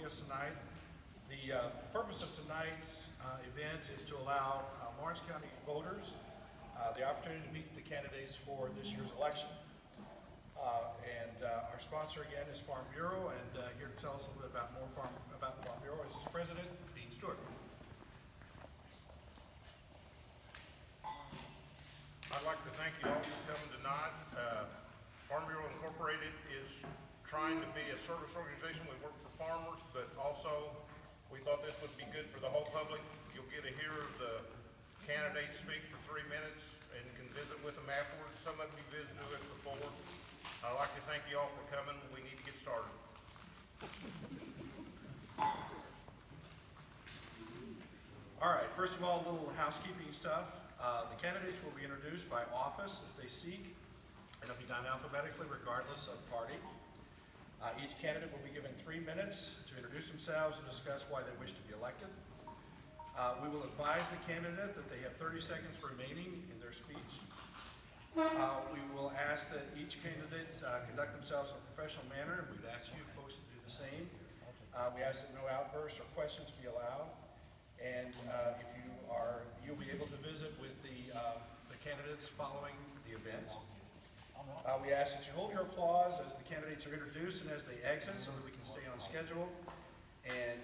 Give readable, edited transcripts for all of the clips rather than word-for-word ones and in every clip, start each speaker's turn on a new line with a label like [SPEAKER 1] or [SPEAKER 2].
[SPEAKER 1] us tonight. The purpose of tonight's event is to allow Lawrence County voters the opportunity to meet the candidates for this year's election. Our sponsor again is Farm Bureau, and here to tell us a little bit about Farm Bureau is its president, Dean Stewart.
[SPEAKER 2] I'd like to thank you all for coming tonight. Farm Bureau Incorporated is trying to be a service organization. We work for farmers, but also we thought this would be good for the whole public. You'll get to hear the candidates speak for 3 minutes and can visit with them afterwards. Some of you visited with us before. I'd like to thank you all for coming. We need to get started.
[SPEAKER 1] All right, first of all, a little housekeeping stuff. The candidates will be introduced by office that they seek, and it'll be done alphabetically regardless of party. Each candidate will be given 3 minutes to introduce themselves and discuss why they wish to be elected. We will advise the candidate that they have 30 seconds remaining in their speech. We will ask that each candidate conduct themselves in a professional manner. We'd ask you folks to do the same. We ask that no outbursts or questions be allowed. And you'll be able to visit with the candidates following the event. We ask that you hold your applause as the candidates are introduced and as they exit so that we can stay on schedule. And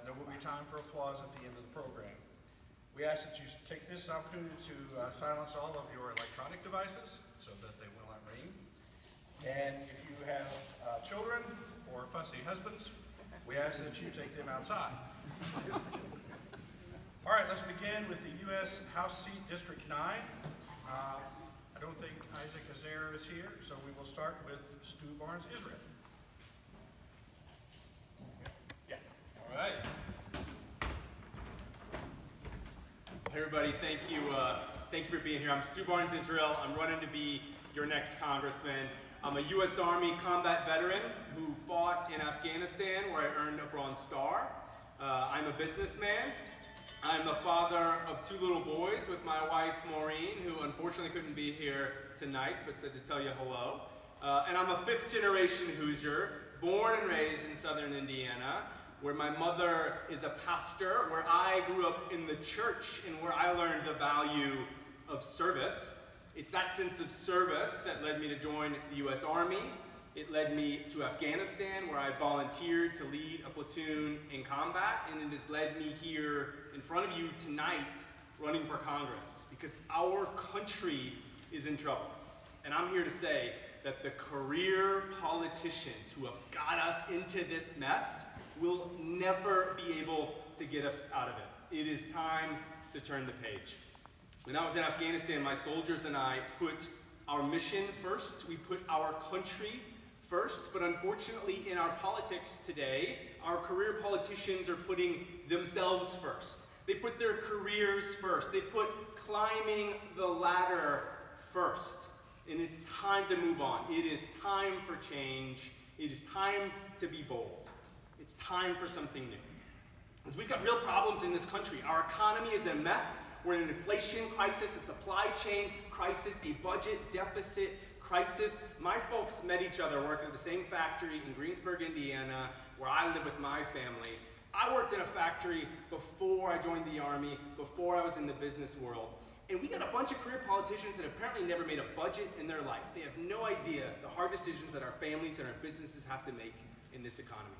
[SPEAKER 1] there will be time for applause at the end of the program. We ask that you take this opportunity to silence all of your electronic devices so that they will not ring. And if you have children or fussy husbands, we ask that you take them outside. All right, let's begin with the U.S. House seat District 9. I don't think Isaac Azair is here, so we will start with Stu Barnes, Israel.
[SPEAKER 3] Yeah. All right. Hey everybody, thank you for being here. I'm Stu Barnes, Israel. I'm running to be your next congressman. I'm a U.S. Army combat veteran who fought in Afghanistan, where I earned a Bronze Star. I'm a businessman. I'm the father of 2 little boys with my wife, Maureen, who unfortunately couldn't be here tonight, but said to tell you hello. And I'm a 5th generation Hoosier, born and raised in southern Indiana, where my mother is a pastor, where I grew up in the church, and where I learned the value of service. It's that sense of service that led me to join the U.S. Army. It led me to Afghanistan, where I volunteered to lead a platoon in combat, and it has led me here in front of you tonight running for Congress, because our country is in trouble. And I'm here to say that the career politicians who have got us into this mess will never be able to get us out of it. It is time to turn the page. When I was in Afghanistan, my soldiers and I put our mission first. We put our country first, but unfortunately in our politics today, our career politicians are putting themselves first. They put their careers first. They put climbing the ladder first. And it's time to move on. It is time for change. It is time to be bold. It's time for something new. Because we've got real problems in this country. Our economy is a mess. We're in an inflation crisis, a supply chain crisis, a budget deficit crisis. My folks met each other working at the same factory in Greensburg, Indiana, where I live with my family. I worked in a factory before I joined the Army, before I was in the business world. And we got a bunch of career politicians that apparently never made a budget in their life. They have no idea the hard decisions that our families and our businesses have to make in this economy.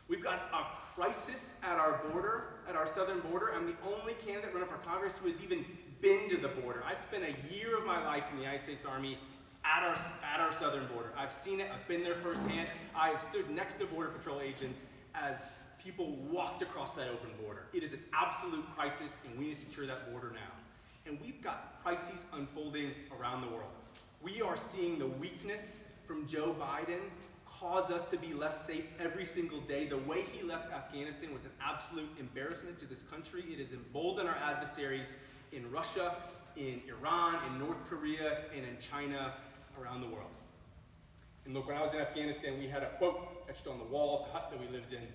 [SPEAKER 3] We've got a crisis at our border, at our southern border. I'm the only candidate running for Congress who has even been to the border. I spent a year of my life in the United States Army at our southern border. I've seen it, I've been there firsthand. I have stood next to Border Patrol agents as people walked across that open border. It is an absolute crisis, and we need to secure that border now. And we've got crises unfolding around the world. We are seeing the weakness from Joe Biden cause us to be less safe every single day. The way he left Afghanistan was an absolute embarrassment to this country. It has emboldened our adversaries in Russia, in Iran, in North Korea, and in China around the world. And look, when I was in Afghanistan, we had a quote etched on the wall of the hut that we lived in. It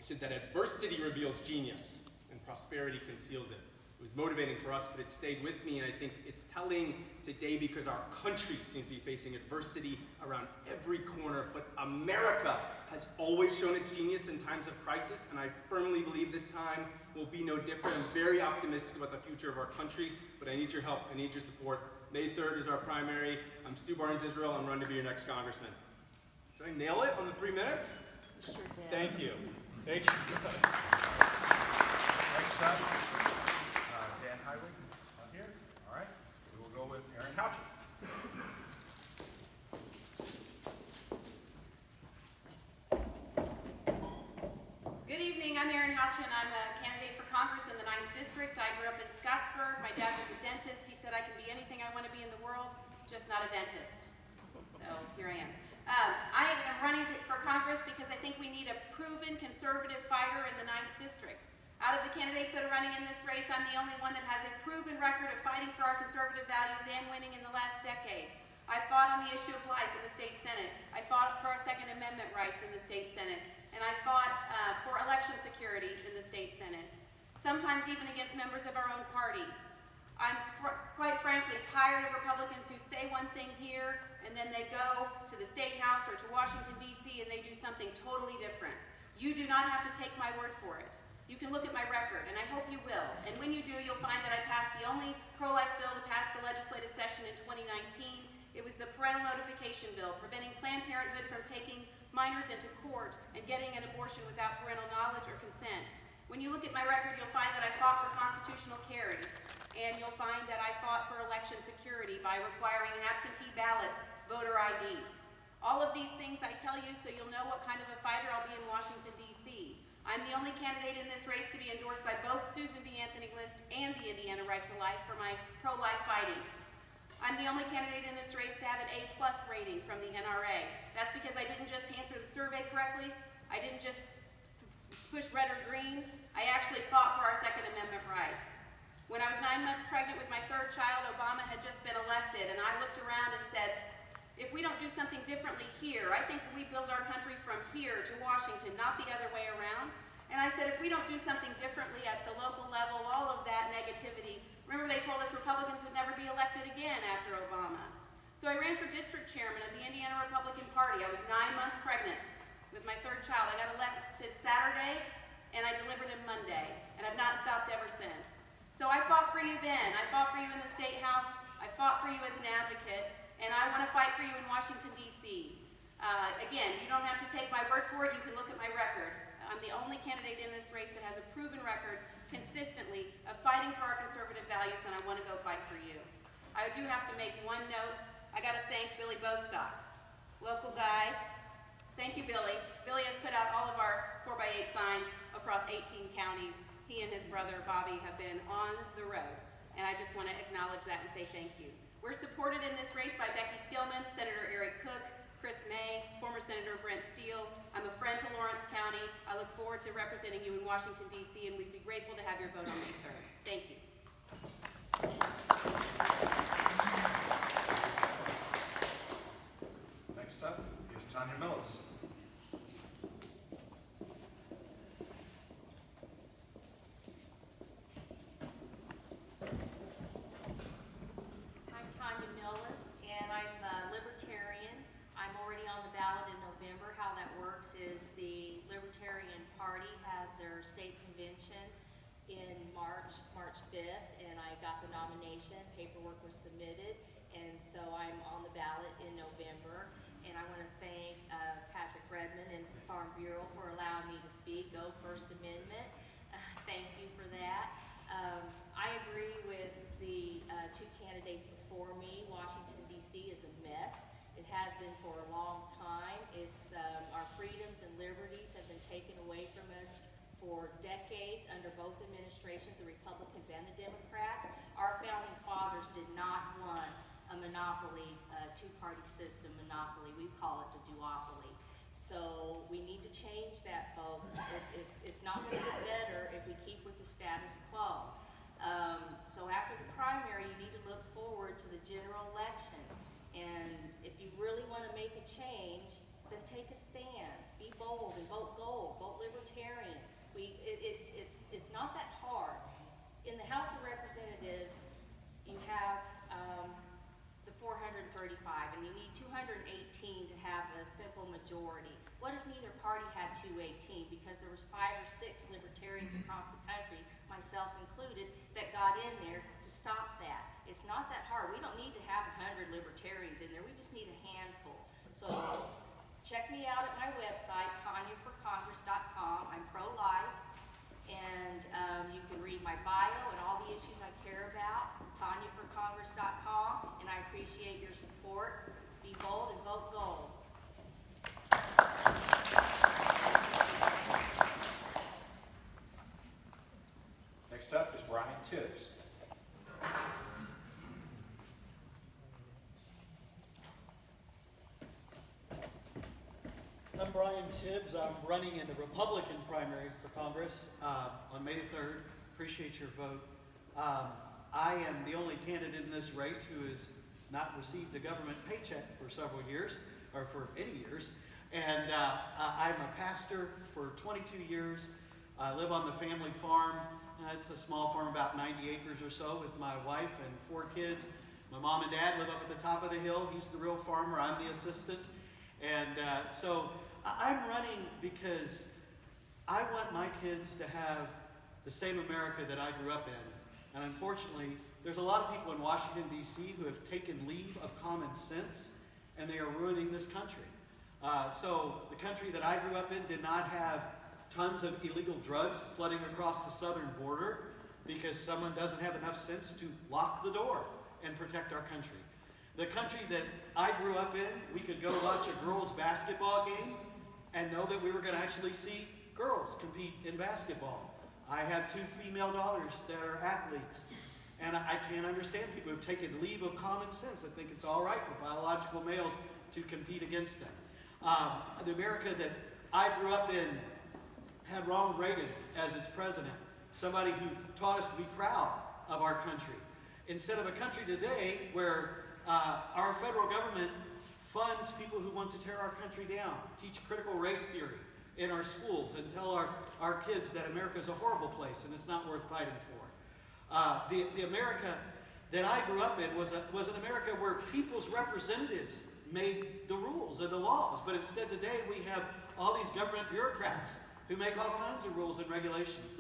[SPEAKER 3] said that adversity reveals genius and prosperity conceals it. It was motivating for us, but it stayed with me, and I think it's telling today because our country seems to be facing adversity around every corner, but America has always shown its genius in times of crisis, and I firmly believe this time will be no different. I'm very optimistic about the future of our country, but I need your help, I need your support. May 3rd is our primary. I'm Stu Barnes, Israel. I'm running to be your next congressman. Did I nail it on the 3 minutes?
[SPEAKER 4] Sure did.
[SPEAKER 3] Thank you. Thank you.
[SPEAKER 1] Next up, Dan Highway, on here. All right, we will go with Aaron Houchin.
[SPEAKER 4] Good evening, I'm Erin Houchin. I'm a candidate for Congress in the 9th District. I grew up in Scottsburg. My dad was a dentist. He said I can be anything I want to be in the world, just not a dentist. So here I am. I am running for Congress because I think we need a proven conservative fighter in the 9th District. Out of the candidates that are running in this race, I'm the only one that has a proven record of fighting for our conservative values and winning in the last decade. I fought on the issue of life in the state Senate. I fought for our Second Amendment rights in the state Senate. And I fought for election security in the state Senate, sometimes even against members of our own party. I'm quite frankly tired of Republicans who say one thing here and then they go to the State House or to Washington, D.C. and they do something totally different. You do not have to take my word for it. You can look at my record, and I hope you will. And when you do, you'll find that I passed the only pro-life bill to pass the legislative session in 2019. It was the parental notification bill, preventing Planned Parenthood from taking minors into court and getting an abortion without parental knowledge or consent. When you look at my record, you'll find that I fought for constitutional carry, and you'll find that I fought for election security by requiring an absentee ballot voter ID. All of these things I tell you so you'll know what kind of a fighter I'll be in Washington, D.C. I'm the only candidate in this race to be endorsed by both Susan B. Anthony List and the Indiana Right to Life for my pro-life fighting. I'm the only candidate in this race to have an A+ rating from the NRA. That's because I didn't just answer the survey correctly, I didn't just push red or green, I actually fought for our Second Amendment rights. When I was 9 months pregnant with my 3rd child, Obama had just been elected, and I looked around and said, if we don't do something differently here, I think we build our country from here to Washington, not the other way around. And I said, if we don't do something differently at the local level, all of that negativity, remember they told us Republicans would never be elected again after Obama. So I ran for district chairman of the Indiana Republican Party. I was 9 months pregnant with my 3rd child. I got elected Saturday, and I delivered him Monday, and I've not stopped ever since. So I fought for you then. I fought for you in the State House. I fought for you as an advocate, and I want to fight for you in Washington, D.C. Again, you don't have to take my word for it. You can look at my record. I'm the only candidate in this race that has a proven record consistently of fighting for our conservative values, and I want to go fight for you. I do have to make one note. I got to thank Billy Bostock, local guy. Thank you, Billy. Billy has put out all of our 4x8 signs across 18 counties. He and his brother, Bobby, have been on the road, and I just want to acknowledge that and say thank you. We're supported in this race by Becky Skillman, Senator Eric Cook, Chris May, former Senator Brent Steele. I'm a friend to Lawrence County. I look forward to representing you in Washington, D.C., and we'd be grateful to have your vote on May 3rd. Thank you.
[SPEAKER 1] Next up is Tanya Millis.
[SPEAKER 5] I'm Tanya Millis, and I'm a libertarian. I'm already on the ballot in November. How that works is the Libertarian Party had their state convention in March 5th, and I got the nomination. Paperwork was submitted, and so I'm on the ballot in November. And I want to thank Patrick Redmond and Farm Bureau for allowing me to speak. Go First Amendment. Thank you for that. I agree with the 2 candidates before me. Washington, D.C. is a mess. It has been for a long time. It's our freedoms and liberties have been taken away from us for decades under both administrations, the Republicans and the Democrats. Our founding fathers did not want a monopoly, two-party system monopoly. We call it the duopoly. So we need to change that, folks. It's not going to get better if we keep with the status quo. So after the primary, you need to look forward to the general election. And if you really want to make a change, then take a stand. Be bold and vote gold. Vote libertarian. It's not that hard. In the House of Representatives, you have the 435, and you need 218 to have a simple majority. What if neither party had 218? Because there was 5 or 6 libertarians across the country, myself included, that got in there to stop that. It's not that hard. We don't need to have 100 libertarians in there. We just need a handful. So check me out at my website, tanyaforcongress.com. I'm pro-life, and you can read my bio and all the issues I care about, tanyaforcongress.com, and I appreciate your support. Be bold and vote gold.
[SPEAKER 1] Next up is Brian Tibbs.
[SPEAKER 6] I'm Brian Tibbs. I'm running in the Republican primary for Congress on May the 3rd. Appreciate your vote. I am the only candidate in this race who has not received a government paycheck for several years, or for any years. And I'm a pastor for 22 years. I live on the family farm. It's a small farm, about 90 acres or so, with my wife and 4 kids. My mom and dad live up at the top of the hill. He's the real farmer. I'm the assistant. And so I'm running because I want my kids to have the same America that I grew up in. And unfortunately, there's a lot of people in Washington, D.C. who have taken leave of common sense, and they are ruining this country. So the country that I grew up in did not have tons of illegal drugs flooding across the southern border because someone doesn't have enough sense to lock the door and protect our country. The country that I grew up in, we could go watch a girls' basketball game and know that we were going to actually see girls compete in basketball. I have 2 female daughters that are athletes, and I can't understand people who've taken leave of common sense. I think it's all right for biological males to compete against them. The America that I grew up in had Ronald Reagan as its president, somebody who taught us to be proud of our country. Instead of a country today where our federal government funds people who want to tear our country down, teach critical race theory in our schools, and tell our kids that America is a horrible place and it's not worth fighting for. The America that I grew up in was an America where people's representatives made the rules and the laws, but instead today we have all these government bureaucrats who make all kinds of rules and regulations.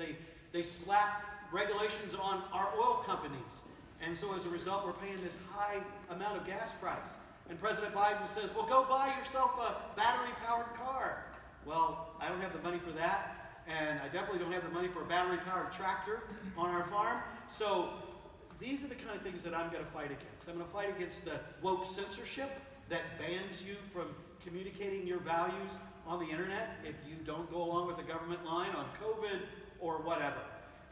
[SPEAKER 6] They slap regulations on our oil companies, and so as a result we're paying this high amount of gas price. And President Biden says, well, go buy yourself a battery-powered car. Well, I don't have the money for that, and I definitely don't have the money for a battery-powered tractor on our farm. So these are the kind of things that I'm going to fight against. I'm going to fight against the woke censorship that bans you from communicating your values on the internet if you don't go along with the government line on COVID or whatever.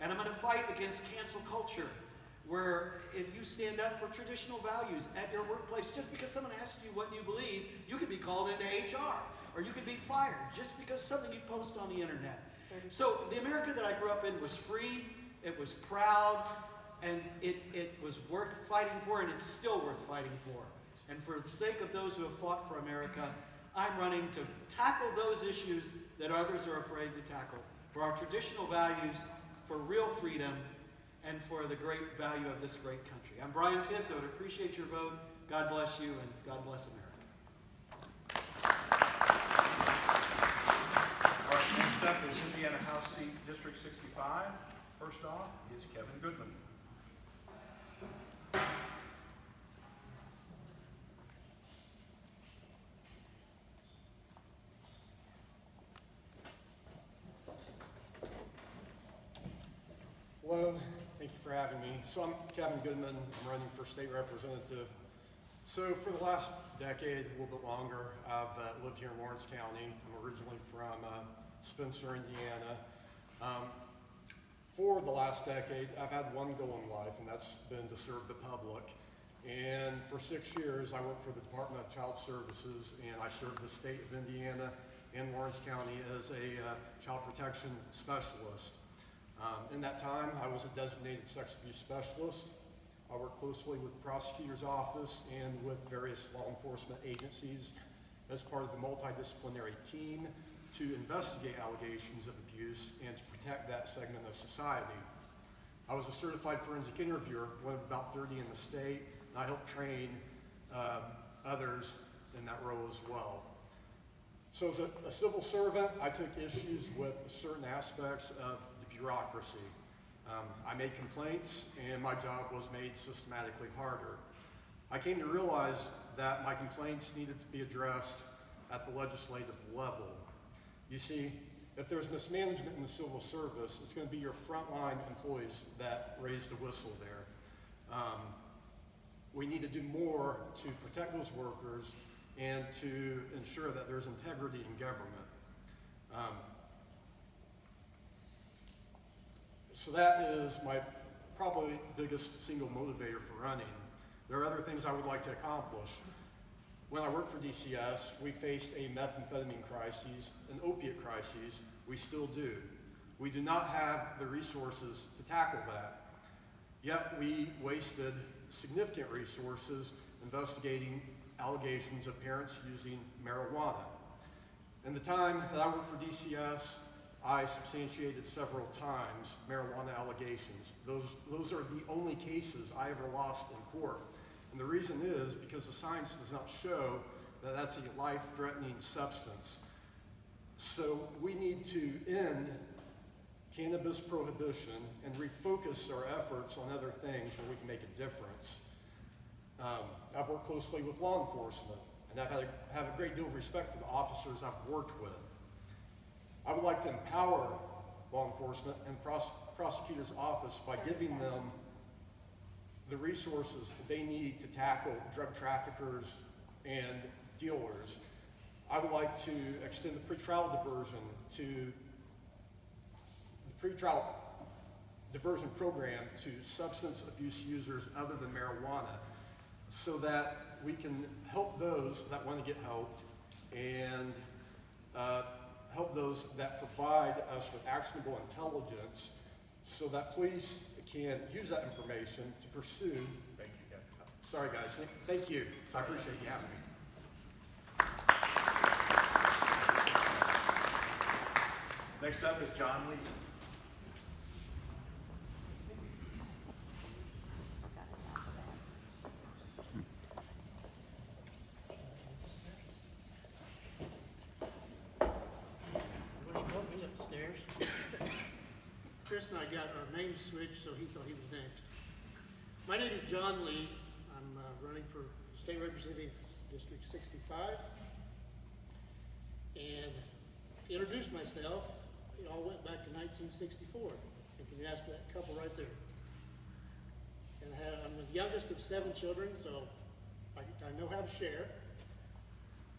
[SPEAKER 6] And I'm going to fight against cancel culture, where if you stand up for traditional values at your workplace, just because someone asks you what you believe, you could be called into HR, or you could be fired just because of something you post on the internet. So the America that I grew up in was free, it was proud, and it was worth fighting for, and it's still worth fighting for. And for the sake of those who have fought for America, I'm running to tackle those issues that others are afraid to tackle, for our traditional values, for real freedom, and for the great value of this great country. I'm Brian Tibbs. I would appreciate your vote. God bless you, and God bless America.
[SPEAKER 1] All right, next up is Indiana House Seat District 65. First off is Kevin Goodman.
[SPEAKER 7] Hello, thank you for having me. So I'm Kevin Goodman, I'm running for state representative. So for the last decade, a little bit longer, I've lived here in Lawrence County. I'm originally from Spencer, Indiana. For the last decade, I've had one goal in life, and that's been to serve the public. And for 6 years, I worked for the Department of Child Services, and I served the state of Indiana and Lawrence County as a child protection specialist. In that time, I was a designated sex abuse specialist. I worked closely with the prosecutor's office and with various law enforcement agencies as part of the multidisciplinary team to investigate allegations of abuse and to protect that segment of society. I was a certified forensic interviewer, one of about 30 in the state, and I helped train others in that role as well. So as a civil servant, I took issues with certain aspects of the bureaucracy. I made complaints, and my job was made systematically harder. I came to realize that my complaints needed to be addressed at the legislative level. You see, if there's mismanagement in the civil service, it's going to be your frontline employees that raise the whistle there. We need to do more to protect those workers and to ensure that there's integrity in government. So that is my probably biggest single motivator for running. There are other things I would like to accomplish. When I worked for DCS, we faced a methamphetamine crisis, an opiate crisis. We still do. We do not have the resources to tackle that. Yet we wasted significant resources investigating allegations of parents using marijuana. In the time that I worked for DCS, I substantiated several times marijuana allegations. Those are the only cases I ever lost in court. And the reason is because the science does not show that that's a life-threatening substance. So we need to end cannabis prohibition and refocus our efforts on other things where we can make a difference. I've worked closely with law enforcement, and I've have a great deal of respect for the officers I've worked with. I would like to empower law enforcement and prosecutor's office by giving them the resources they need to tackle drug traffickers and dealers. I would like to extend the pretrial diversion to the pretrial diversion program to substance abuse users other than marijuana, so that we can help those that want to get helped and help those that provide us with actionable intelligence so that police can use that information to pursue.
[SPEAKER 2] Thank you, Captain.
[SPEAKER 7] Sorry guys, thank you. I appreciate you having me.
[SPEAKER 1] Next up is John Lee.
[SPEAKER 8] When he brought me upstairs, Chris and I got our names switched, so he thought he was next. My name is John Lee. I'm running for State Representative District 65. And to introduce myself, it all went back to 1964. You can ask that couple right there. And I'm the youngest of 7 children, so I know how to share.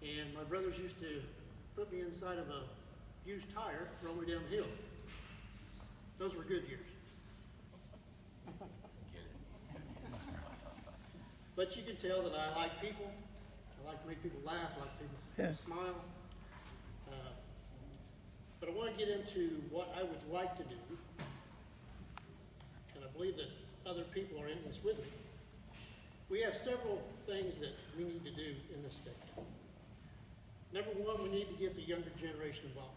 [SPEAKER 8] And my brothers used to put me inside of a used tire, roll me down the hill. Those were good years. But you can tell that I like people. I like to make people laugh, I like people smile. But I want to get into what I would like to do. And I believe that other people are in this with me. We have several things that we need to do in this state. Number one, we need to get the younger generation involved.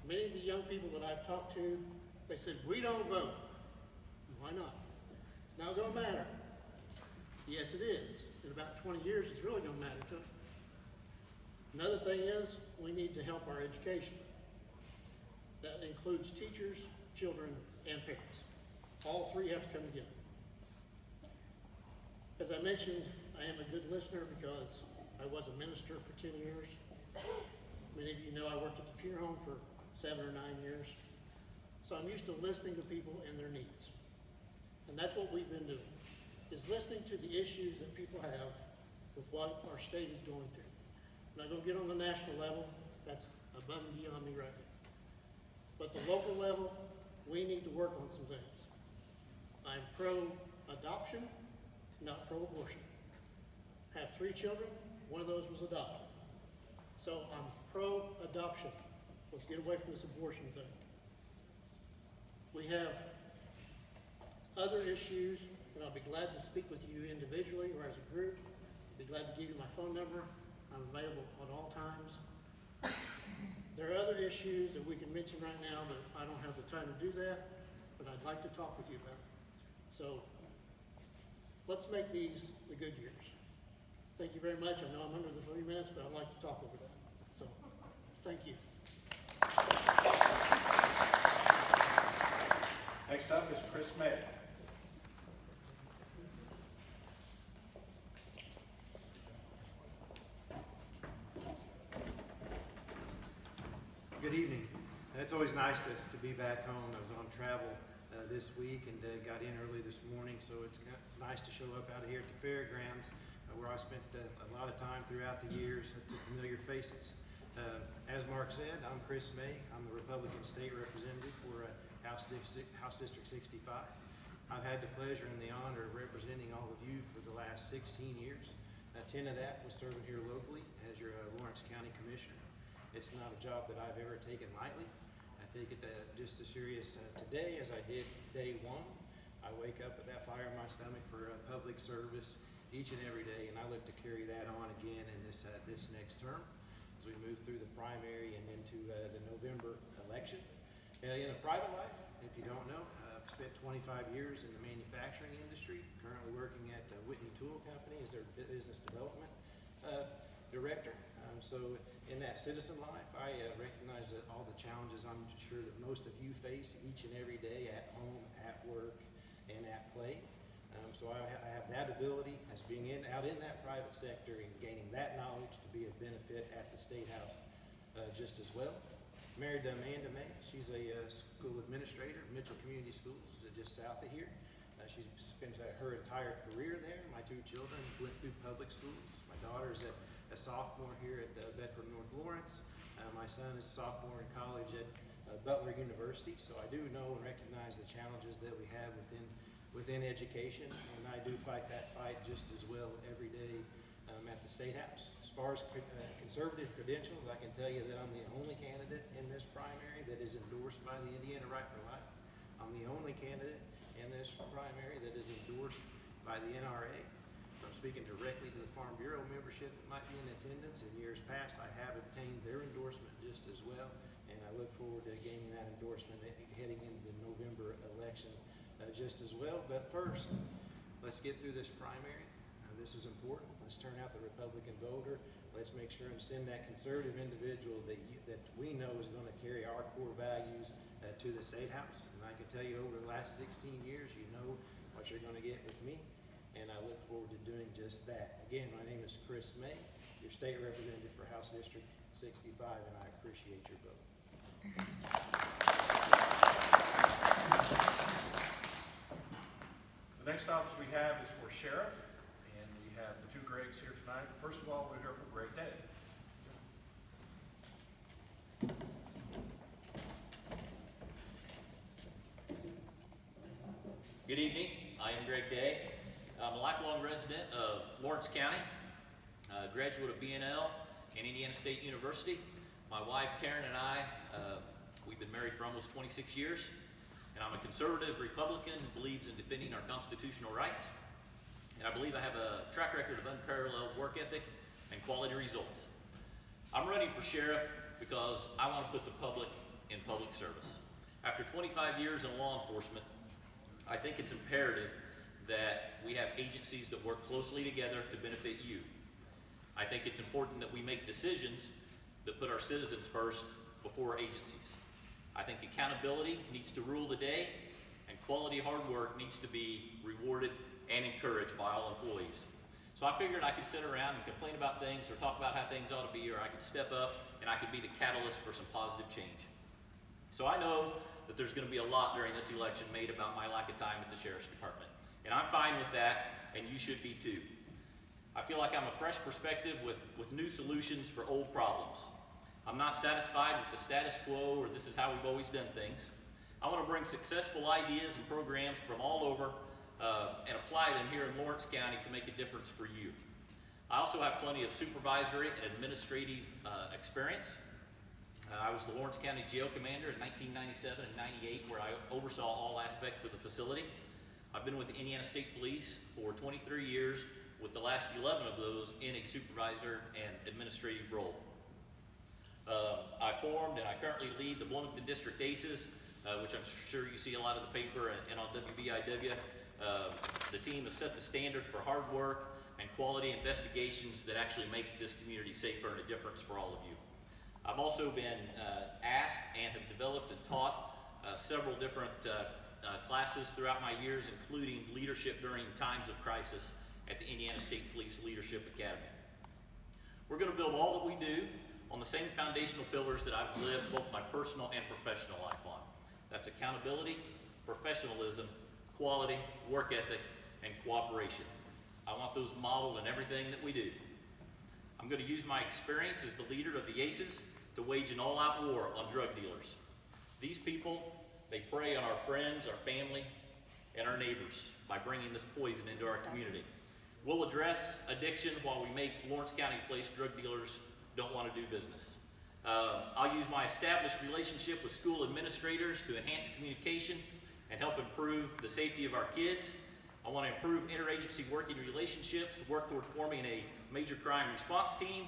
[SPEAKER 8] Many of the young people that I've talked to, they said, we don't vote. Why not? It's not going to matter. Yes, it is. In about 20 years, it's really going to matter to them. Another thing is, we need to help our education. That includes teachers, children, and parents. All three have to come together. As I mentioned, I am a good listener because I was a minister for 10 years. Many of you know I worked at the funeral home for 7 or 9 years. So I'm used to listening to people and their needs. And that's what we've been doing, is listening to the issues that people have with what our state is going through. I'm not going to get on the national level. That's above and beyond me right now. But the local level, we need to work on some things. I'm pro-adoption, not pro-abortion. Have 3 children, one of those was adopted. So I'm pro-adoption. Let's get away from this abortion thing. We have other issues, and I'll be glad to speak with you individually or as a group. I'll be glad to give you my phone number. I'm available at all times. There are other issues that we can mention right now, but I don't have the time to do that, but I'd like to talk with you about it. So let's make these the good years. Thank you very much. I know I'm under the 3 minutes, but I'd like to talk over that. So, thank you.
[SPEAKER 1] Next up is Chris May.
[SPEAKER 9] Good evening. It's always nice to be back home. I was on travel this week and got in early this morning, so it's nice to show up out of here at the fairgrounds where I've spent a lot of time throughout the years to familiar faces. As Mark said, I'm Chris May. I'm the Republican State Representative for House District 65. I've had the pleasure and the honor of representing all of you for the last 16 years. 10 of that was serving here locally as your Lawrence County Commissioner. It's not a job that I've ever taken lightly. I take it just as serious today as I did day one. I wake up with that fire in my stomach for public service each and every day, and I look to carry that on again in this next term as we move through the primary and into the November election. In a private life, if you don't know, I've spent 25 years in the manufacturing industry, currently working at Whitney Tool Company as their business development director. So in that citizen life, I recognize that all the challenges I'm sure that most of you face each and every day at home, at work, and at play. So I have that ability as being out in that private sector and gaining that knowledge to be of benefit at the State House just as well. Married to Amanda May. She's a school administrator at Mitchell Community Schools just south of here. She's spent her entire career there. My 2 children went through public schools. My daughter's a sophomore here at Bedford North Lawrence. My son is a sophomore in college at Butler University, so I do know and recognize the challenges that we have within education, and I do fight that fight just as well every day at the State House. As far as conservative credentials, I can tell you that I'm the only candidate in this primary that is endorsed by the Indiana Right for Life. I'm the only candidate in this primary that is endorsed by the NRA. I'm speaking directly to the Farm Bureau membership that might be in attendance. In years past, I have obtained their endorsement just as well, and I look forward to gaining that endorsement heading into the November election just as well. But first, let's get through this primary. This is important. Let's turn out the Republican voter. Let's make sure and send that conservative individual that we know is going to carry our core values to the State House. And I can tell you over the last 16 years, you know what you're going to get with me. And I look forward to doing just that. Again, my name is Chris May, your state representative for House District 65, and I appreciate your vote.
[SPEAKER 1] The next office we have is for sheriff, and we have the 2 Gregs here tonight. First of all, we're here for Greg Day.
[SPEAKER 10] Good evening. I am Greg Day. I'm a lifelong resident of Lawrence County, graduate of BNL and Indiana State University. My wife Karen and I, we've been married for almost 26 years, and I'm a conservative Republican who believes in defending our constitutional rights, and I believe I have a track record of unparalleled work ethic and quality results. I'm running for sheriff because I want to put the public in public service. After 25 years in law enforcement, I think it's imperative that we have agencies that work closely together to benefit you. I think it's important that we make decisions that put our citizens first before agencies. I think accountability needs to rule the day, and quality hard work needs to be rewarded and encouraged by all employees. So I figured I could sit around and complain about things or talk about how things ought to be, or I could step up and I could be the catalyst for some positive change. So I know that there's going to be a lot during this election made about my lack of time at the Sheriff's Department. And I'm fine with that, and you should be too. I feel like I'm a fresh perspective with new solutions for old problems. I'm not satisfied with the status quo or this is how we've always done things. I want to bring successful ideas and programs from all over and apply them here in Lawrence County to make a difference for you. I also have plenty of supervisory and administrative experience. I was the Lawrence County Jail Commander in 1997 and 98, where I oversaw all aspects of the facility. I've been with the Indiana State Police for 23 years, with the last 11 of those in a supervisor and administrative role. I formed and I currently lead the Bloomington District ACEs, which I'm sure you see a lot of the paper and on WBIW. The team has set the standard for hard work and quality investigations that actually make this community safer and a difference for all of you. I've also been asked and have developed and taught several different classes throughout my years, including leadership during times of crisis at the Indiana State Police Leadership Academy. We're going to build all that we do on the same foundational pillars that I've lived both my personal and professional life on. That's accountability, professionalism, quality, work ethic, and cooperation. I want those modeled in everything that we do. I'm going to use my experience as the leader of the ACEs to wage an all-out war on drug dealers. These people, they prey on our friends, our family, and our neighbors by bringing this poison into our community. We'll address addiction while we make Lawrence County a place drug dealers don't want to do business. I'll use my established relationship with school administrators to enhance communication and help improve the safety of our kids. I want to improve interagency working relationships, work toward forming a major crime response team.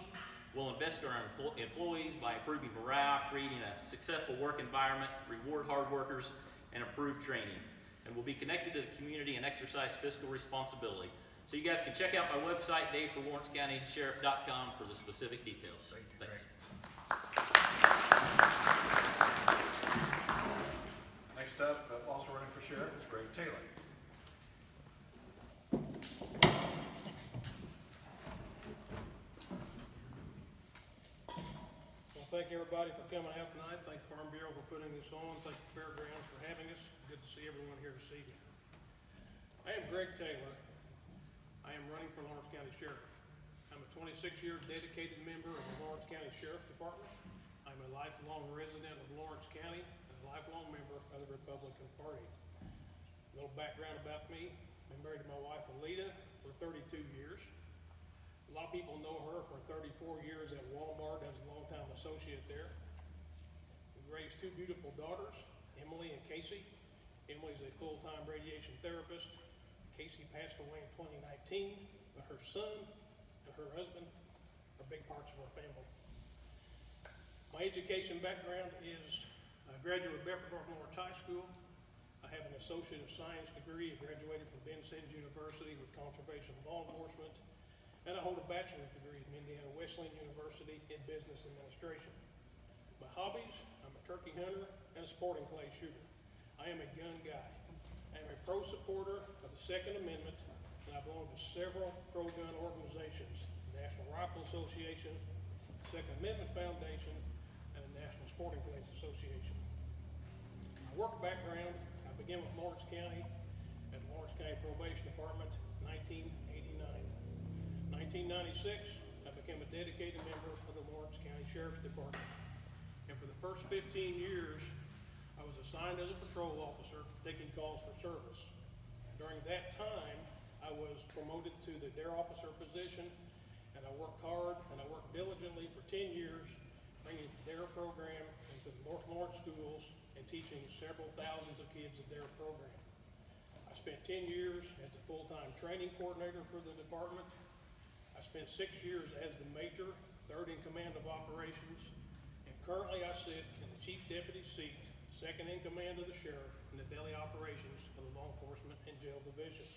[SPEAKER 10] We'll invest in our employees by improving morale, creating a successful work environment, reward hard workers, and improve training. And we'll be connected to the community and exercise fiscal responsibility. So you guys can check out my website, DaveForLawrenceCountySheriff.com, for the specific details. Thanks.
[SPEAKER 1] Next up, also running for sheriff, is Greg Taylor.
[SPEAKER 11] Well, thank everybody for coming out tonight. Thank the Farm Bureau for putting this on. Thank the Fairgrounds for having us. Good to see everyone here this evening. I am Greg Taylor. I am running for Lawrence County Sheriff. I'm a 26-year dedicated member of the Lawrence County Sheriff Department. I'm a lifelong resident of Lawrence County and a lifelong member of the Republican Party. A little background about me. I've been married to my wife, Alita, for 32 years. A lot of people know her for 34 years at Walmart as a longtime associate there. We raised two beautiful daughters, Emily and Casey. Emily's a full-time radiation therapist. Casey passed away in 2019, but her son and her husband are big parts of our family. My education background is I graduated Bedford North Lawrence High School. I have an Associate of Science degree. I graduated from Ben Sims University with Conservation and Law Enforcement. And I hold a bachelor's degree from Indiana Wesleyan University in Business Administration. My hobbies, I'm a turkey hunter and a sporting clay shooter. I am a gun guy. I am a pro supporter of the Second Amendment, and I belong to several pro-gun organizations, the National Rifle Association, Second Amendment Foundation, and the National Sporting Clays Association. My work background, I began with Lawrence County at the Lawrence County Probation Department in 1989. 1996, I became a dedicated member of the Lawrence County Sheriff's Department. And for the first 15 years, I was assigned as a patrol officer taking calls for service. During that time, I was promoted to the dare officer position, and I worked hard and I worked diligently for 10 years, bringing the dare program into the North Lawrence schools and teaching several thousands of kids the dare program. I spent 10 years as the full-time training coordinator for the department. I spent 6 years as the major, third in command of operations, and currently I sit in the chief deputy seat, second in command of the sheriff in the daily operations of the law enforcement and jail divisions.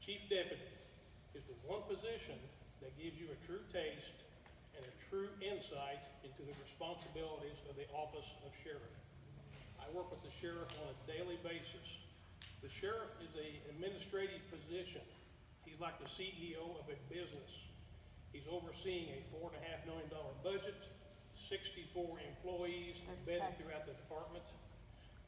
[SPEAKER 11] Chief deputy is the one position that gives you a true taste and a true insight into the responsibilities of the office of sheriff. I work with the sheriff on a daily basis. The sheriff is an administrative position. He's like the CEO of a business. He's overseeing a $4.5 million budget, 64 employees embedded throughout the department.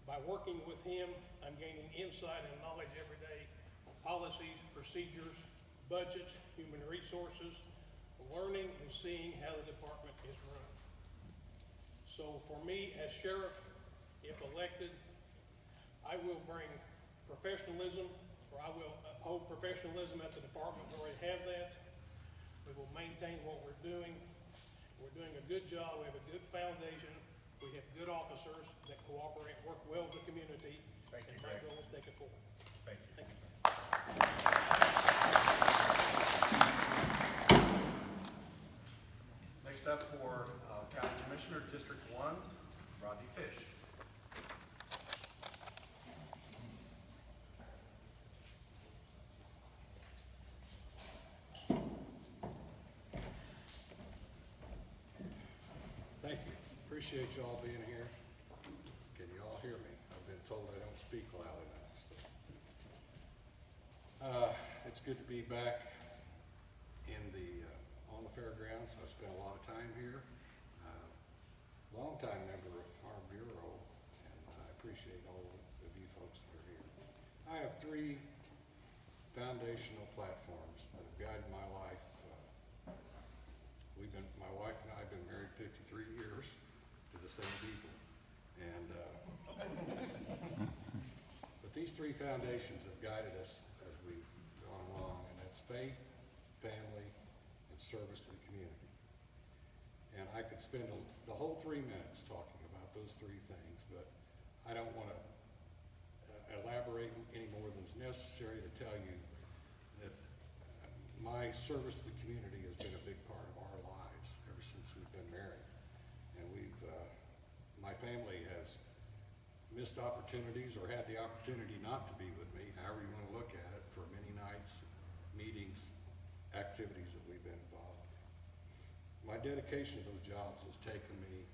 [SPEAKER 11] By working with him, I'm gaining insight and knowledge every day on policies, procedures, budgets, human resources, learning and seeing how the department is run. So for me as sheriff, if elected, I will bring professionalism, or I will uphold professionalism at the department. We already have that. We will maintain what we're doing. We're doing a good job. We have a good foundation. We have good officers that cooperate, work well with the community.
[SPEAKER 1] Thank you,
[SPEAKER 11] and my
[SPEAKER 1] Greg.
[SPEAKER 11] goal is to take it forward.
[SPEAKER 1] Thank you.
[SPEAKER 11] Thank you.
[SPEAKER 1] Next up for County Commissioner, District 1, Rodney Fish.
[SPEAKER 7] Appreciate y'all being here. Can you all hear me? I've been told I don't speak loud enough. So. It's good to be back in on the fairgrounds. I spent a lot of time here. Longtime member of Farm Bureau, and I appreciate all of you folks that are here. I have 3 foundational platforms that have guided my life. My wife and I have been married 53 years to the same people, and but these 3 foundations have guided us as we've gone along, and that's faith, family, and service to the community. And I could spend the whole 3 minutes talking about those 3 things, but I don't want to elaborate any more than is necessary to tell you that my service to the community has been a big part of our lives ever since we've been married. And my family has missed opportunities or had the opportunity not to be with me, however you want to look at it, for many nights, meetings, activities that we've been involved in. My dedication to those jobs has taken me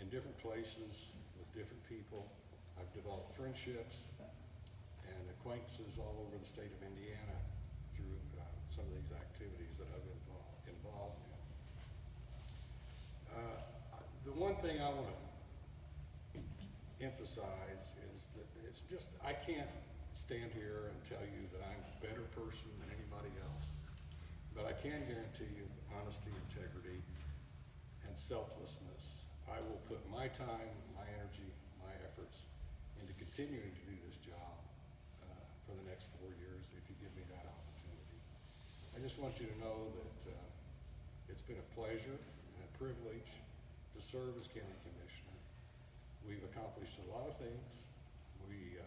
[SPEAKER 7] in different places with different people. I've developed friendships and acquaintances all over the state of Indiana through some of these activities that I've been involved in. The one thing I want to emphasize is that it's just, I can't stand here and tell you that I'm a better person than anybody else, but I can guarantee you honesty, integrity, and selflessness. I will put my time, my energy, my efforts into continuing to do this job for the next 4 years if you give me that opportunity. I just want you to know that it's been a pleasure and a privilege to serve as county commissioner. We've accomplished a lot of things. We've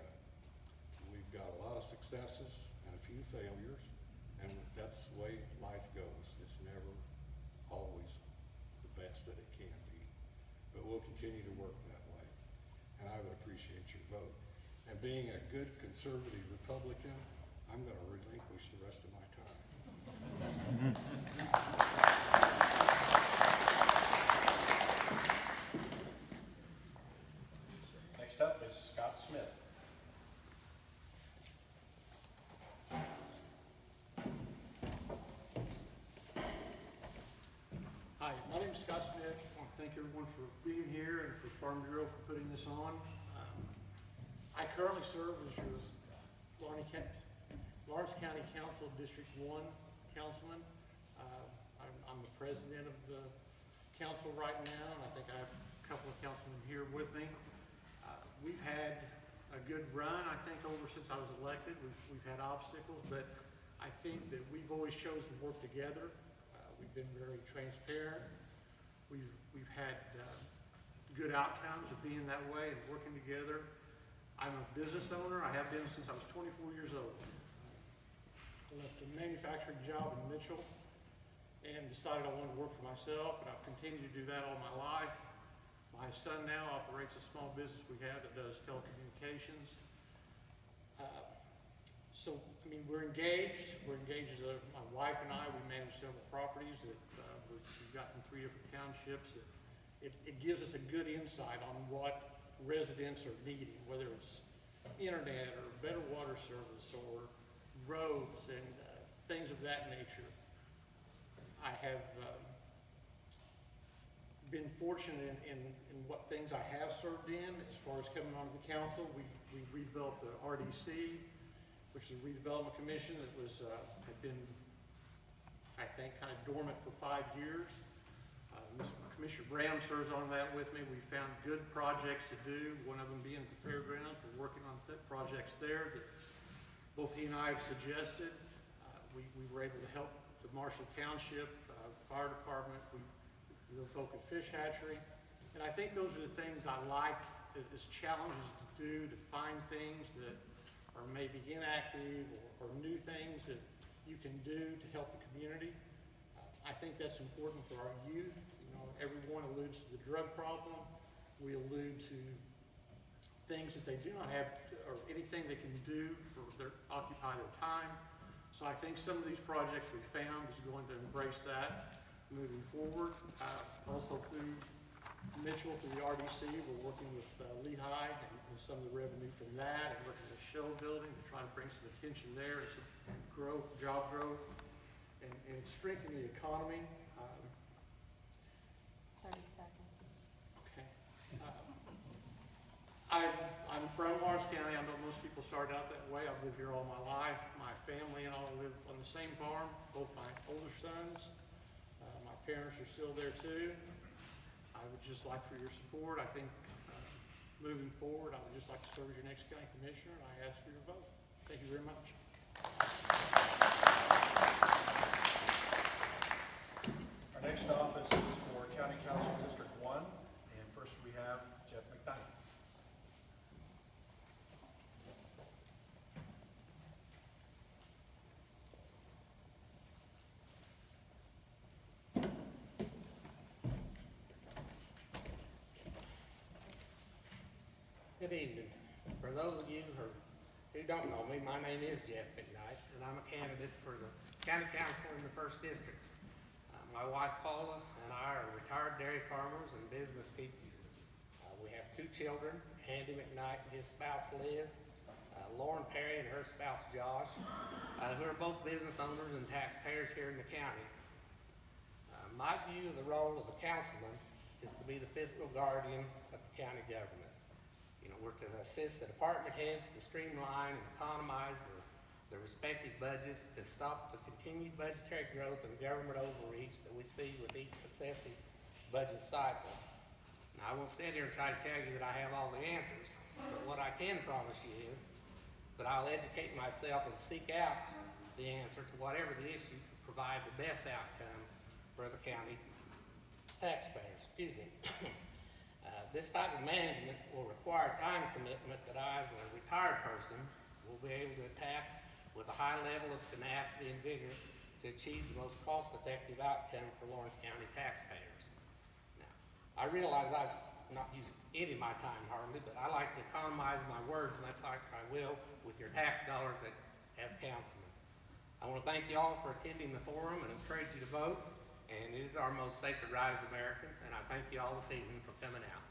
[SPEAKER 7] got a lot of successes and a few failures, and that's the way life goes. It's never always the best that it can be, but we'll continue to work that way, and I would appreciate your vote. And being a good conservative Republican, I'm going to relinquish the rest of my time.
[SPEAKER 1] Next up is Scott Smith.
[SPEAKER 12] Hi, my name is Scott Smith. I want to thank everyone for being here and for Farm Bureau for putting this on. I currently serve as your Lawrence County Council District 1 councilman. I'm the president of the council right now, and I think I have a couple of councilmen here with me. We've had a good run, I think, over since I was elected. We've had obstacles, but I think that we've always chosen to work together. We've been very transparent. We've had good outcomes of being that way and working together. I'm a business owner. I have been since I was 24 years old. I left a manufacturing job in Mitchell and decided I wanted to work for myself, and I've continued to do that all my life. My son now operates a small business we have that does telecommunications. So, I mean, we're engaged. We're engaged as my wife and I, we manage several properties that we've got in 3 different townships. It gives us a good insight on what residents are needing, whether it's internet or better water service or roads and things of that nature. I have been fortunate in what things I have served in. As far as coming onto the council, we redeveloped the RDC, which is a redevelopment commission that was had been, I think, kind of dormant for 5 years. Commissioner Brown serves on that with me. We found good projects to do, one of them being at the fairgrounds. We're working on projects there that both he and I have suggested. We were able to help the Marshall Township, fire department. We revoked a fish hatchery. And I think those are the things I like as challenges to do, to find things that are maybe inactive or new things that you can do to help the community. I think that's important for our youth. You know, everyone alludes to the drug problem. We allude to things that they do not have, or anything they can do for occupy their time. So I think some of these projects we found is going to embrace that moving forward. Also through Mitchell through the RDC. We're working with Lehigh and some of the revenue from that, and working with the show building to try and bring some attention there and some growth, job growth, and strengthen the economy.
[SPEAKER 5] 30 seconds.
[SPEAKER 12] Okay. I'm from Lawrence County. I know most people start out that way. I've lived here all my life. My family and all live on the same farm, both my older sons. My parents are still there too. I would just like for your support. I think moving forward, I would just like to serve as your next county commissioner, and I ask for your vote. Thank you very much.
[SPEAKER 1] Our next office is for County Council District 1, and first we have Jeff McDonough.
[SPEAKER 13] Good evening. For those of you who don't know me, my name is Jeff McKnight, and I'm a candidate for the County Council in the 1st District. My wife Paula and I are retired dairy farmers and business people. We have 2 children, Andy McKnight and his spouse Liz, Lauren Perry and her spouse Josh, who are both business owners and taxpayers here in the county. My view of the role of the councilman is to be the fiscal guardian of the county government. We're to assist the department heads to streamline and economize their respective budgets to stop the continued budgetary growth and government overreach that we see with each successive budget cycle. Now, I won't stand here and try to tell you that I have all the answers, but what I can promise you is that I'll educate myself and seek out the answer to whatever the issue to provide the best outcome for the county taxpayers. Excuse me. This type of management will require time commitment that I, as a retired person, will be able to attack with a high level of tenacity and vigor to achieve the most cost-effective outcome for Lawrence County taxpayers. Now, I realize I've not used any of my time hardly, but I like to economize my words, and that's like I will with your tax dollars as councilman. I want to thank you all for attending the forum and encourage you to vote, and it is our most sacred right as Americans, and I thank you all this evening for coming out.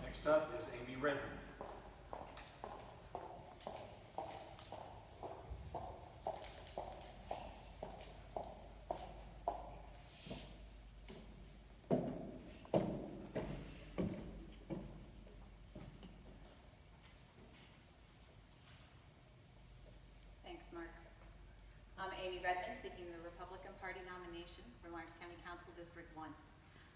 [SPEAKER 1] Next up is Amy Redmond.
[SPEAKER 14] Thanks, Mark. I'm Amy Redmond, seeking the Republican Party nomination for Lawrence County Council District 1.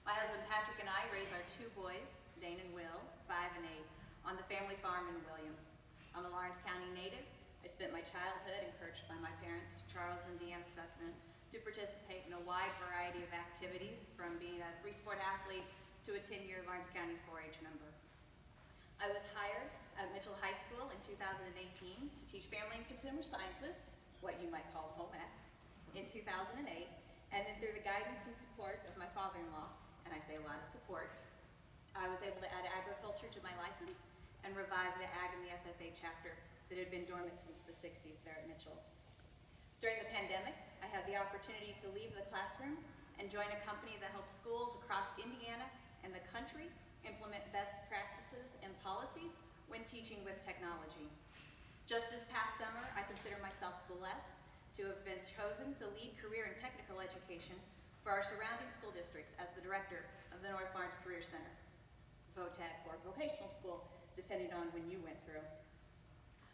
[SPEAKER 14] My husband Patrick and I raise our 2 boys, Dane and Will, 5 and 8, on the family farm in Williams. I'm a Lawrence County native. I spent my childhood encouraged by my parents, Charles and Deanna Sussman, to participate in a wide variety of activities, from being a 3-sport athlete to a 10-year Lawrence County 4-H member. I was hired at Mitchell High School in 2018 to teach family and consumer sciences, what you might call home ec, in 2008, and then through the guidance and support of my father-in-law, and I say a lot of support, I was able to add agriculture to my license and revive the Ag and the FFA chapter that had been dormant since the 60s there at Mitchell. During the pandemic, I had the opportunity to leave the classroom and join a company that helps schools across Indiana and the country implement best practices and policies when teaching with technology. Just this past summer, I consider myself blessed to have been chosen to lead career and technical education for our surrounding school districts as the director of the North Lawrence Career Center, VOTEC, or vocational school, depending on when you went through.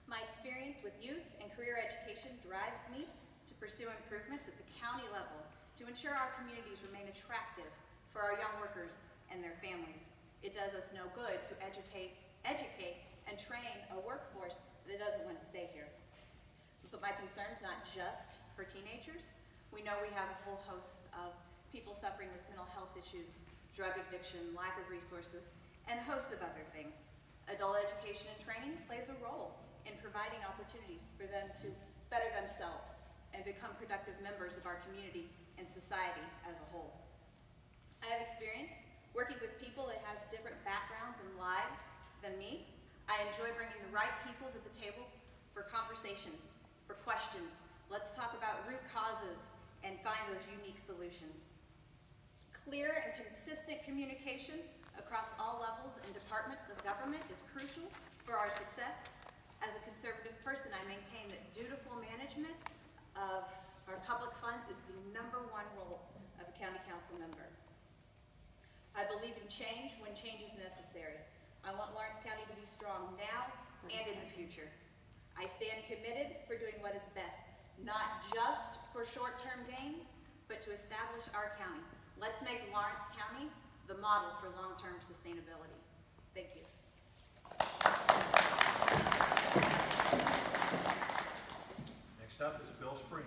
[SPEAKER 14] My experience with youth and career education drives me to pursue improvements at the county level to ensure our communities remain attractive for our young workers and their families. It does us no good to educate, and train a workforce that doesn't want to stay here. But my concern's not just for teenagers. We know we have a whole host of people suffering with mental health issues, drug addiction, lack of resources, and a host of other things. Adult education and training plays a role in providing opportunities for them to better themselves and become productive members of our community and society as a whole. I have experience working with people that have different backgrounds and lives than me. I enjoy bringing the right people to the table for conversations, for questions. Let's talk about root causes and find those those unique solutions. Clear and consistent communication across all levels and departments of government is crucial for our success. As a conservative person, I maintain that dutiful management of our public funds is the #1 role of a county council member. I believe in change when change is necessary. I want Lawrence County to be strong now and in the future. I stand committed for doing what is best, not just for short-term gain, but to establish our county. Let's make Lawrence County the model for long-term sustainability. Thank you.
[SPEAKER 1] Next up is Bill Spring.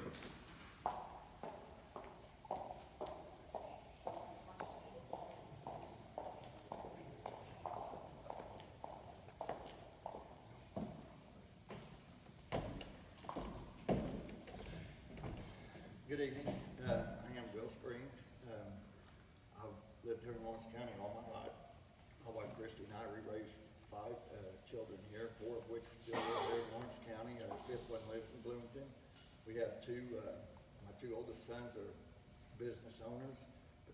[SPEAKER 15] Good evening. I am Will Spring. I've lived here in Lawrence County all my life. My wife Christy and I raised 5 children here, 4 of which still live here in Lawrence County. Our 5th one lives in Bloomington. We have my 2 oldest sons are business owners.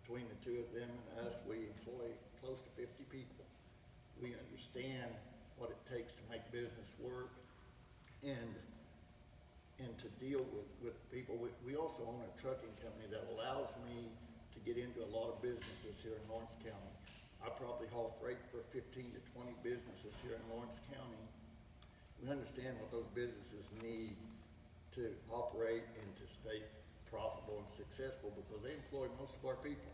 [SPEAKER 15] Between the 2 of them and us, we employ close to 50 people. We understand what it takes to make business work and to deal with people. We also own a trucking company that allows me to get into a lot of businesses here in Lawrence County. I probably haul freight for 15 to 20 businesses here in Lawrence County. We understand what those businesses need to operate and to stay profitable and successful because they employ most of our people.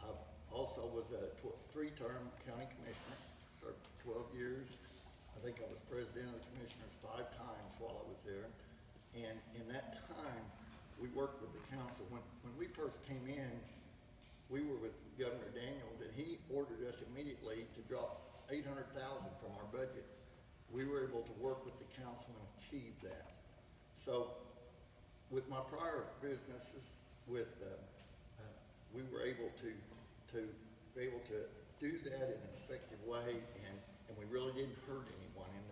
[SPEAKER 15] I also was a 3-term county commissioner, served 12 years. I think I was president of the commissioners 5 times while I was there. And in that time, we worked with the council. When we first came in, we were with Governor Daniels, and he ordered us immediately to drop $800,000 from our budget. We were able to work with the council and achieve that. So, with my prior businesses, we were able to do that in an effective way, and we really didn't hurt anyone. And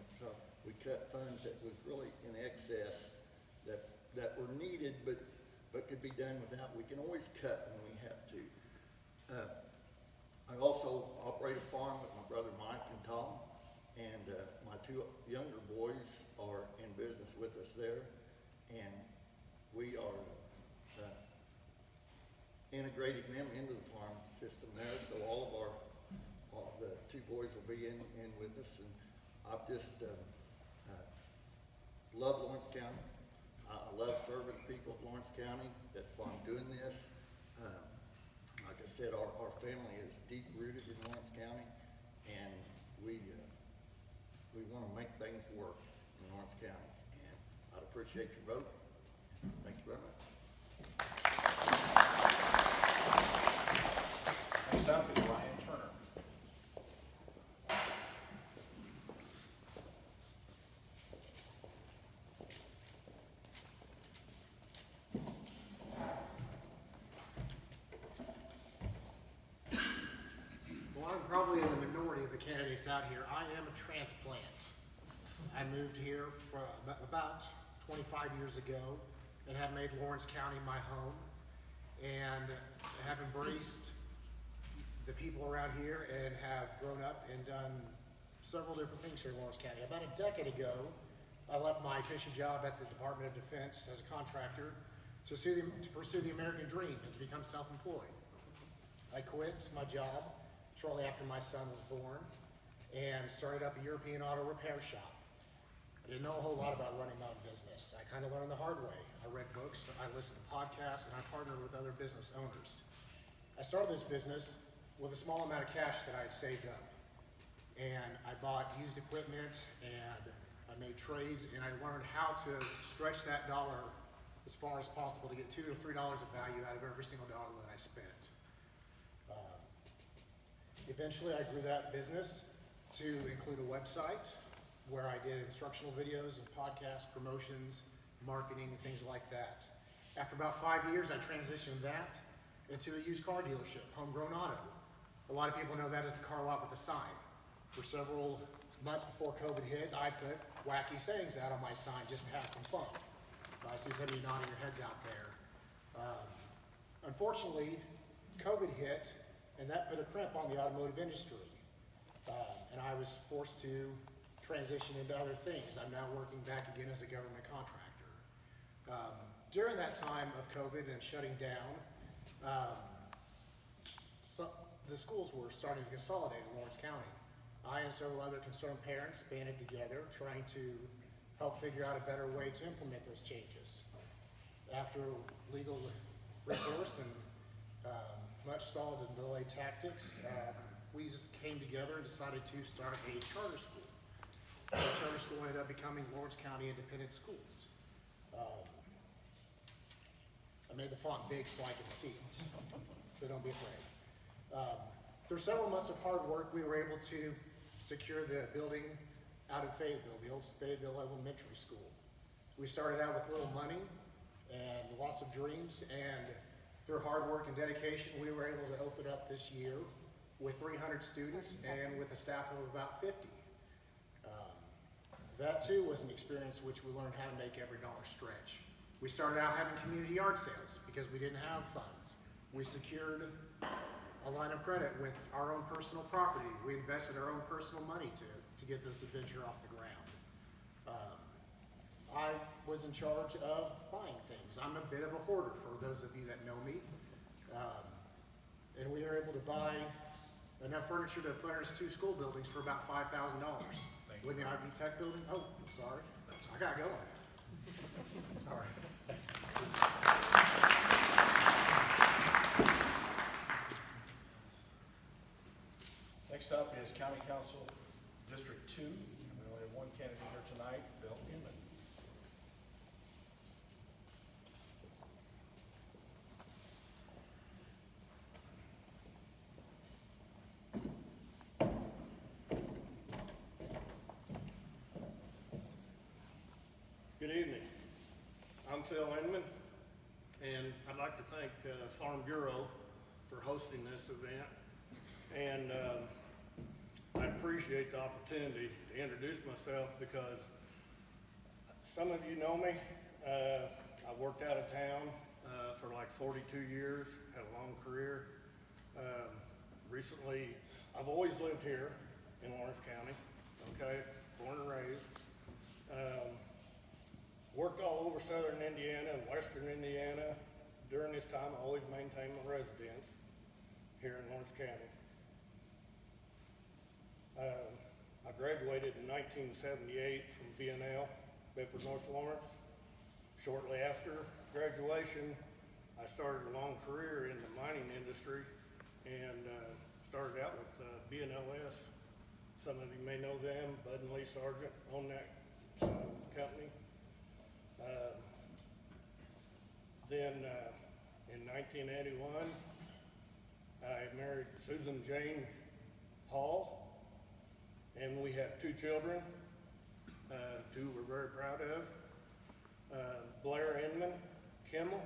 [SPEAKER 15] we cut funds that was really in excess that were needed, but could be done without. We can always cut when we have to. I also operate a farm with my brother Mike and Tom, and my 2 younger boys are in business with us there, and we are integrating them into the farm system there. So all the 2 boys will be in with us, and I've just love Lawrence County. I love serving the people of Lawrence County. That's why I'm doing this. Like I said, our family is deep rooted in Lawrence County, and we want to make things work in Lawrence County. And I'd appreciate your vote. Thank you very much.
[SPEAKER 1] Next up is Ryan Turner.
[SPEAKER 8] Well, I'm probably in the minority of the candidates out here. I am a transplant. I moved here from about 25 years ago and have made Lawrence County my home and have embraced the people around here and have grown up and done several different things here in Lawrence County. About a decade ago, I left my cushy job at the Department of Defense as a contractor to pursue the American dream and to become self-employed. I quit my job shortly after my son was born and started up a European auto repair shop. I didn't know a whole lot about running my own business. I kind of learned the hard way. I read books, I listened to podcasts, and I partnered with other business owners. I started this business with a small amount of cash that I had saved up. And I bought used equipment, and I made trades, and I learned how to stretch that dollar as far as possible to get $2 to $3 of value out of every single dollar that I spent. Eventually, I grew that business to include a website where I did instructional videos and podcast promotions, marketing, things like that. After about 5 years, I transitioned that into a used car dealership, Homegrown Auto. A lot of people know that as the car lot with the sign. For several months before COVID hit, I put wacky sayings out on my sign just to have some fun. I see some of you nodding your heads out there. Unfortunately, COVID hit, and that put a crimp on the automotive industry. And I was forced to transition into other things. I'm now working back again as a government contractor. During that time of COVID and shutting down, the schools were starting to consolidate in Lawrence County. I and several other concerned parents banded together trying to help figure out a better way to implement those changes. After legal recourse and much stalled and delayed tactics, we just came together and decided to start a charter school. The charter school ended up becoming Lawrence County Independent Schools. I made the font big so I can see it, so don't be afraid. Through several months of hard work, we were able to secure the building out in Fayetteville, the old Fayetteville Elementary School. We started out with little money and lots of dreams, and through hard work and dedication, we were able to open up this year with 300 students and with a staff of about 50. That too was an experience which we learned how to make every dollar stretch. We started out having community yard sales because we didn't have funds. We secured a line of credit with our own personal property. We invested our own personal money to get this adventure off the ground. I was in charge of buying things. I'm a bit of a hoarder for those of you that know me. And we were able to buy enough furniture to furnish 2 school buildings for about $5,000. With the Ivy Tech building, oh, I'm sorry, I got going. Sorry.
[SPEAKER 1] Next up is County Council District 2. And we only have one candidate here tonight, Phil Newman.
[SPEAKER 11] Good evening. I'm Phil Inman, and I'd like to thank Farm Bureau for hosting this event. And I appreciate the opportunity to introduce myself because some of you know me. I worked out of town for like 42 years, had a long career. Recently, I've always lived here in Lawrence County, okay, born and raised. Worked all over southern Indiana and western Indiana. During this time, I always maintained my residence here in Lawrence County. I graduated in 1978 from B&L, Bedford North Lawrence. Shortly after graduation, I started a long career in the mining industry and started out with B&LS. Some of you may know them. Bud and Lee Sargent owned that company. Then in 1981, I married Susan Jane Hall, and we had 2 children, 2 we're very proud of. Blair Inman Kimmel,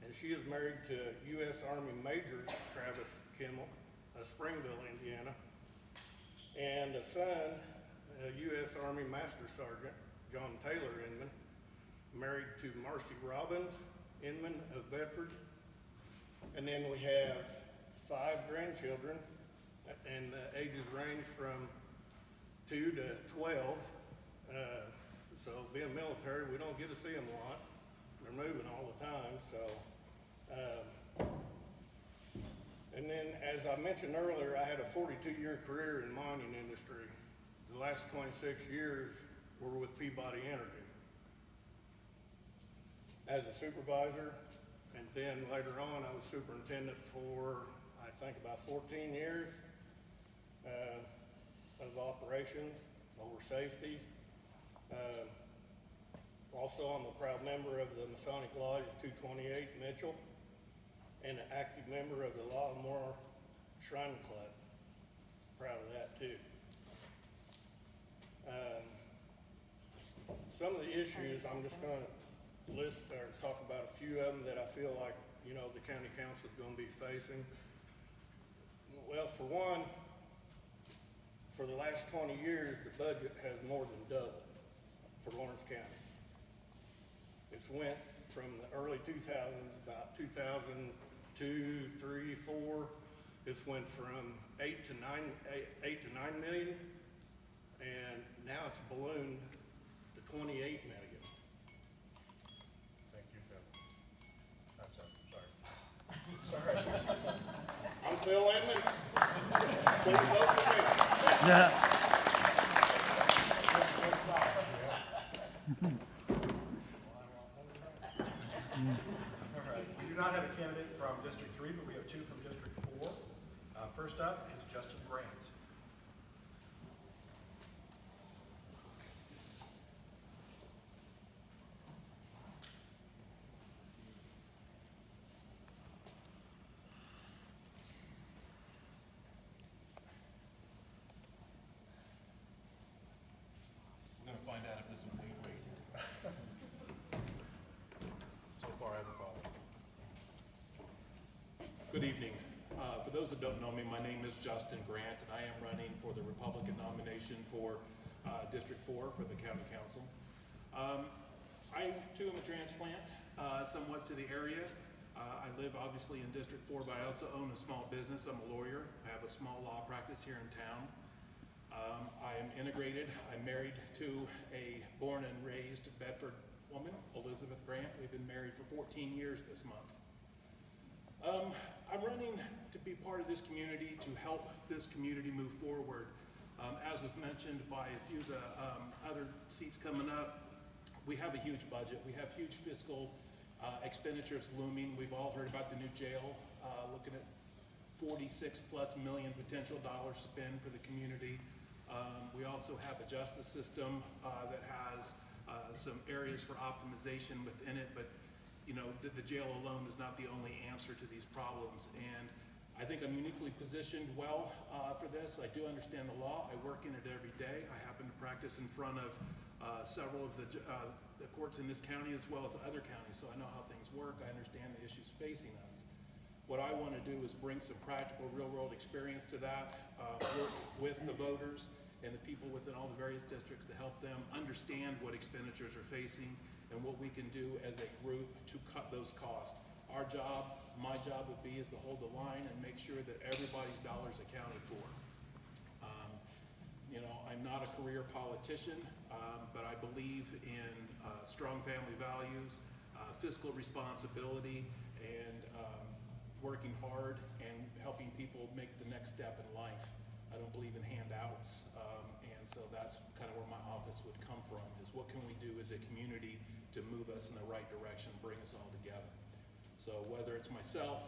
[SPEAKER 11] and she is married to U.S. Army Major Travis Kimmel of Springville, Indiana, and a son, U.S. Army Master Sergeant John Taylor Inman, married to Marcy Robbins Inman of Bedford. And then we have 5 grandchildren, and the ages range from 2 to 12. So being military, we don't get to see them a lot. They're moving all the time, so. And then, as I mentioned earlier, I had a 42-year career in mining industry. The last 26 years were with Peabody Energy as a supervisor, and then later on I was superintendent for, I think, about 14 years of operations over safety. Also, I'm a proud member of the Masonic Lodge 228 Mitchell and an active member of the Lawmore Shrine Club. Proud of that too. Some of the issues I'm just going to list or talk about a few of them that I feel like, you know, the county council is going to be facing. Well, for one, for the last 20 years, the budget has more than doubled for Lawrence County. It's went from the early 2000s, about $2,000 2, 3, 4. It's went from 8 to 9 million, and now it's ballooned to 28 million.
[SPEAKER 2] Thank you, Phil. That's sorry. Sorry.
[SPEAKER 11] I'm Phil Linton. Please vote for me.
[SPEAKER 1] All right, we do not have a candidate from District 3, but we have 2 from District 4. First up is Justin Grant.
[SPEAKER 2] I'm gonna find out if this is wait. So far, I haven't followed.
[SPEAKER 16] Good evening. For those that don't know me, my name is Justin Grant, and I am running for the Republican nomination for District 4 for the County Council. I, too, am a transplant, somewhat to the area. I live, obviously, in District 4, but I also own a small business. I'm a lawyer. I have a small law practice here in town. I am integrated. I'm married to a born and raised Bedford woman, Elizabeth Grant. We've been married for 14 years this month. I'm running to be part of this community, to help this community move forward. As was mentioned by a few of the other seats coming up, we have a huge budget. We have huge fiscal expenditures looming. We've all heard about the new jail, looking at $46+ million potential dollars spent for the community. We also have a justice system that has some areas for optimization within it, but you know, the jail alone is not the only answer to these problems. And I think I'm uniquely positioned well for this. I do understand the law. I work in it every day. I happen to practice in front of several of the courts in this county as well as other counties, so I know how things work. I understand the issues facing us. What I want to do is bring some practical, real-world experience to that, work with the voters and the people within all the various districts to help them understand what expenditures are facing and what we can do as a group to cut those costs. Our job, my job would be is to hold the line and make sure that everybody's dollars accounted for. You know, I'm not a career politician, but I believe in strong family values, fiscal responsibility, and working hard and helping people make the next step in life. I don't believe in handouts, and so that's kind of where my office would come from, is what can we do as a community to move us in the right direction, bring us all together. So whether it's myself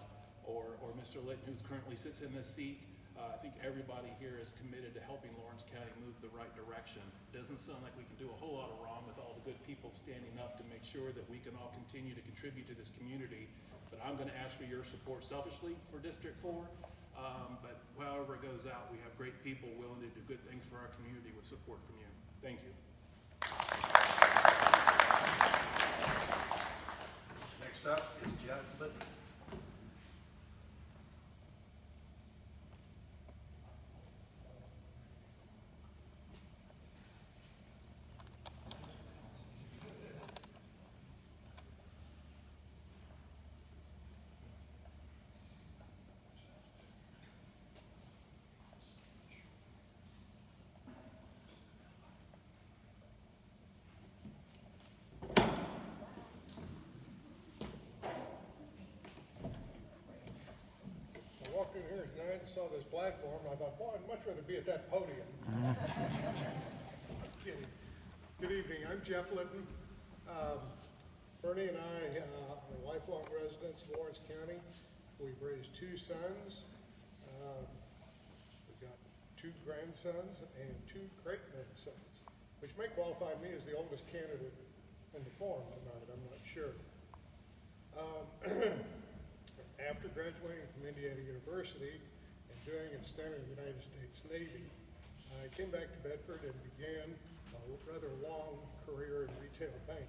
[SPEAKER 16] or Mr. Linton, who currently sits in this seat, I think everybody here is committed to helping Lawrence County move the right direction. Doesn't sound like we can do a whole lot of wrong with all the good people standing up to make sure that we can all continue to contribute to this community. But I'm going to ask for your support selfishly for District 4. But however it goes out, we have great people willing to do good things for our community with support from you. Thank you.
[SPEAKER 1] Next up is Jeff Linton.
[SPEAKER 8] I walked in here tonight and saw this platform, and I thought, boy, I'd much rather be at that podium. Kidding. Good evening, I'm Jeff Linton. Bernie and I are lifelong residents of Lawrence County. We've raised 2 sons. We've got 2 grandsons and 2 great-grandsons, which may qualify me as the oldest candidate in the forum tonight, I'm not sure. After graduating from Indiana University and doing a stint in the United States Navy, I came back to Bedford and began a rather long career in retail banking.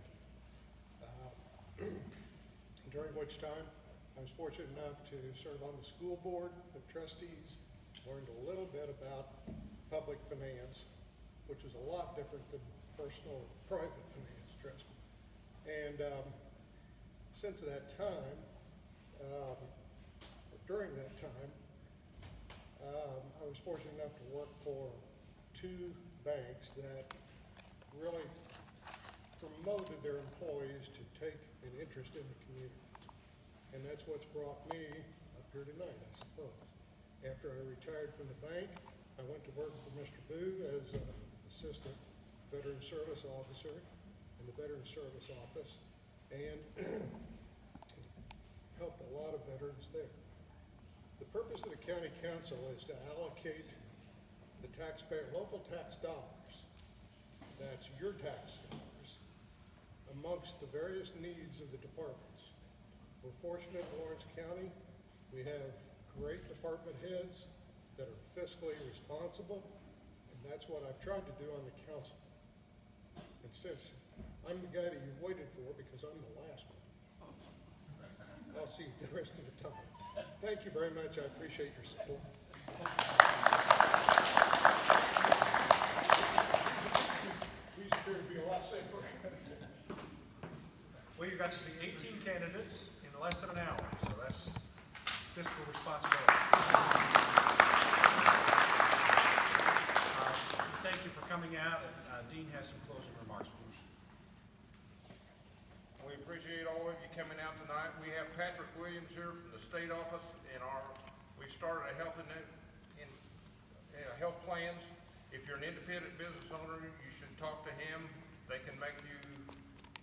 [SPEAKER 8] During which time I was fortunate enough to serve on the school board of trustees, learned a little bit about public finance, which was a lot different than personal or private finance, trust me. And since that time, time, I was fortunate enough to work for two banks that really promoted their employees to take an interest in the community. And that's what's brought me up here tonight, I suppose. After I retired from the bank, I went to work for Mr. Boo as an assistant veteran service officer in the Veteran Service Office, and helped a lot of veterans there. The purpose of the county council is to allocate the taxpayer, local tax dollars, that's your tax dollars, amongst the various needs of the departments. We're fortunate in Lawrence County, we have great department heads that are fiscally responsible, and that's what I've tried to do on the council. And since I'm the guy that you waited for because I'm the last one, I'll see you the rest of the time. Thank you very much. I appreciate your support. These appear to be a lot safer.
[SPEAKER 1] Well, you got to see 18 candidates in less than an hour, so that's fiscal responsibility. Thank you for coming out, and Dean has some closing remarks for us.
[SPEAKER 2] We appreciate all of you coming out tonight. We have Patrick Williams here from the state office, and we started a health health plans. If you're an independent business owner, you should talk to him. They can make you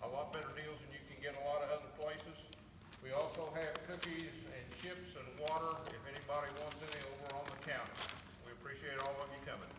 [SPEAKER 2] a lot better deals than you can get a lot of other places. We also have cookies and chips and water if anybody wants any over on the counter. We appreciate all of you coming.